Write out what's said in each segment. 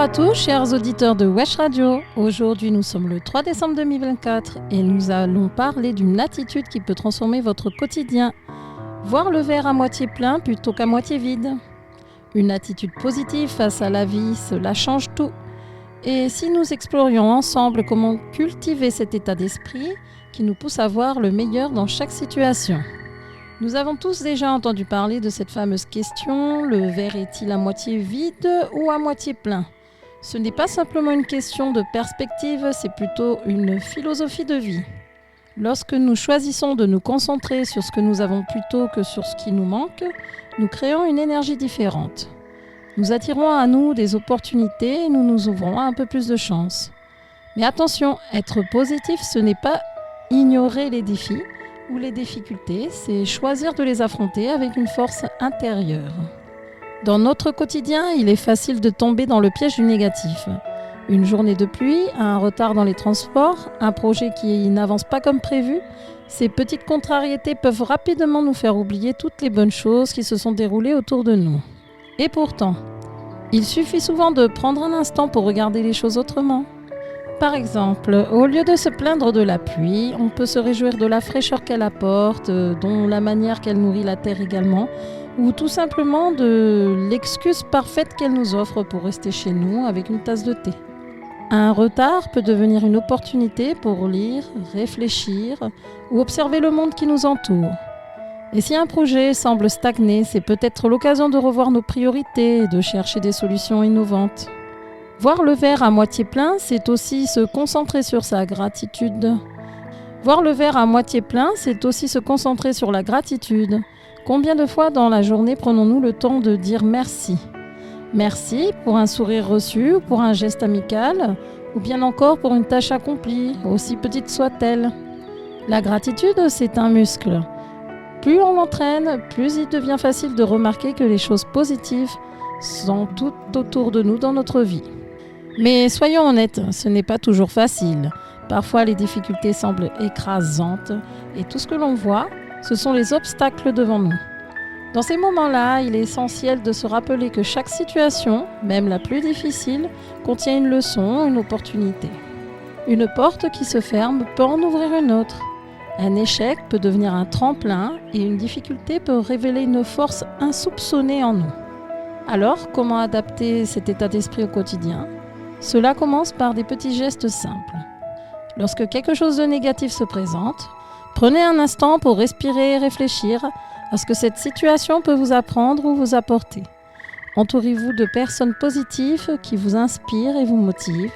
à tous, chers auditeurs de Wesh Radio. Aujourd'hui, nous sommes le 3 décembre 2024 et nous allons parler d'une attitude qui peut transformer votre quotidien. Voir le verre à moitié plein plutôt qu'à moitié vide. Une attitude positive face à la vie, cela change tout. Et si nous explorions ensemble comment cultiver cet état d'esprit qui nous pousse à voir le meilleur dans chaque situation. Nous avons tous déjà entendu parler de cette fameuse question, le verre est-il à moitié vide ou à moitié plein ? Ce n'est pas simplement une question de perspective, c'est plutôt une philosophie de vie. Lorsque nous choisissons de nous concentrer sur ce que nous avons plutôt que sur ce qui nous manque, nous créons une énergie différente. Nous attirons à nous des opportunités et nous nous ouvrons à un peu plus de chance. Mais attention, être positif, ce n'est pas ignorer les défis ou les difficultés, c'est choisir de les affronter avec une force intérieure. Dans notre quotidien, il est facile de tomber dans le piège du négatif. Une journée de pluie, un retard dans les transports, un projet qui n'avance pas comme prévu, ces petites contrariétés peuvent rapidement nous faire oublier toutes les bonnes choses qui se sont déroulées autour de nous. Et pourtant, il suffit souvent de prendre un instant pour regarder les choses autrement. Par exemple, au lieu de se plaindre de la pluie, on peut se réjouir de la fraîcheur qu'elle apporte, dont la manière qu'elle nourrit la terre également, ou tout simplement de l'excuse parfaite qu'elle nous offre pour rester chez nous avec une tasse de thé. Un retard peut devenir une opportunité pour lire, réfléchir ou observer le monde qui nous entoure. Et si un projet semble stagner, c'est peut-être l'occasion de revoir nos priorités et de chercher des solutions innovantes. Voir le verre à moitié plein, c'est aussi se concentrer sur sa gratitude. Voir le verre à moitié plein, c'est aussi se concentrer sur la gratitude. Combien de fois dans la journée prenons-nous le temps de dire merci ? Merci pour un sourire reçu, ou pour un geste amical, ou bien encore pour une tâche accomplie, aussi petite soit-elle. La gratitude, c'est un muscle. Plus on l'entraîne, plus il devient facile de remarquer que les choses positives sont tout autour de nous dans notre vie. Mais soyons honnêtes, ce n'est pas toujours facile. Parfois, les difficultés semblent écrasantes et tout ce que l'on voit, ce sont les obstacles devant nous. Dans ces moments-là, il est essentiel de se rappeler que chaque situation, même la plus difficile, contient une leçon, une opportunité. Une porte qui se ferme peut en ouvrir une autre. Un échec peut devenir un tremplin et une difficulté peut révéler une force insoupçonnée en nous. Alors, comment adapter cet état d'esprit au quotidien ? Cela commence par des petits gestes simples. Lorsque quelque chose de négatif se présente, prenez un instant pour respirer et réfléchir à ce que cette situation peut vous apprendre ou vous apporter. Entourez-vous de personnes positives qui vous inspirent et vous motivent.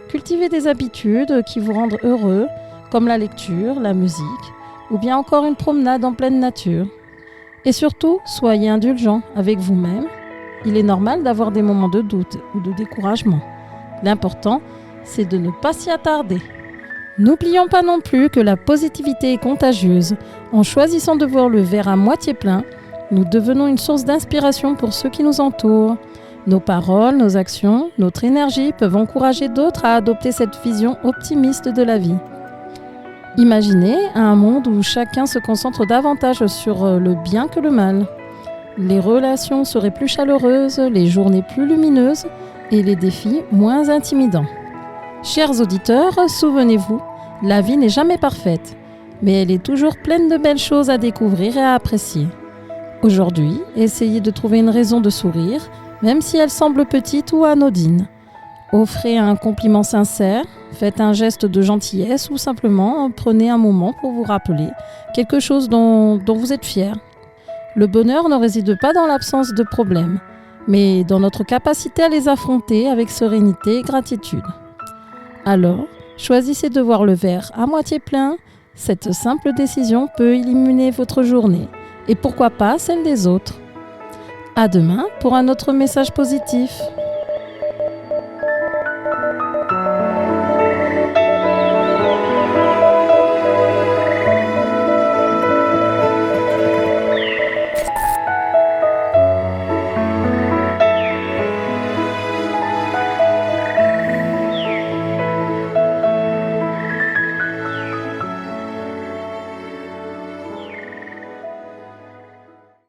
Cultivez des habitudes qui vous rendent heureux, comme la lecture, la musique, ou bien encore une promenade en pleine nature. Et surtout, soyez indulgents avec vous-même. Il est normal d'avoir des moments de doute ou de découragement. L'important, c'est de ne pas s'y attarder. N'oublions pas non plus que la positivité est contagieuse. En choisissant de voir le verre à moitié plein, nous devenons une source d'inspiration pour ceux qui nous entourent. Nos paroles, nos actions, notre énergie peuvent encourager d'autres à adopter cette vision optimiste de la vie. Imaginez un monde où chacun se concentre davantage sur le bien que le mal. Les relations seraient plus chaleureuses, les journées plus lumineuses et les défis moins intimidants. Chers auditeurs, souvenez-vous, la vie n'est jamais parfaite, mais elle est toujours pleine de belles choses à découvrir et à apprécier. Aujourd'hui, essayez de trouver une raison de sourire, même si elle semble petite ou anodine. Offrez un compliment sincère, faites un geste de gentillesse ou simplement prenez un moment pour vous rappeler quelque chose dont vous êtes fier. Le bonheur ne réside pas dans l'absence de problèmes, mais dans notre capacité à les affronter avec sérénité et gratitude. Alors, choisissez de voir le verre à moitié plein. Cette simple décision peut illuminer votre journée et pourquoi pas celle des autres. À demain pour un autre message positif.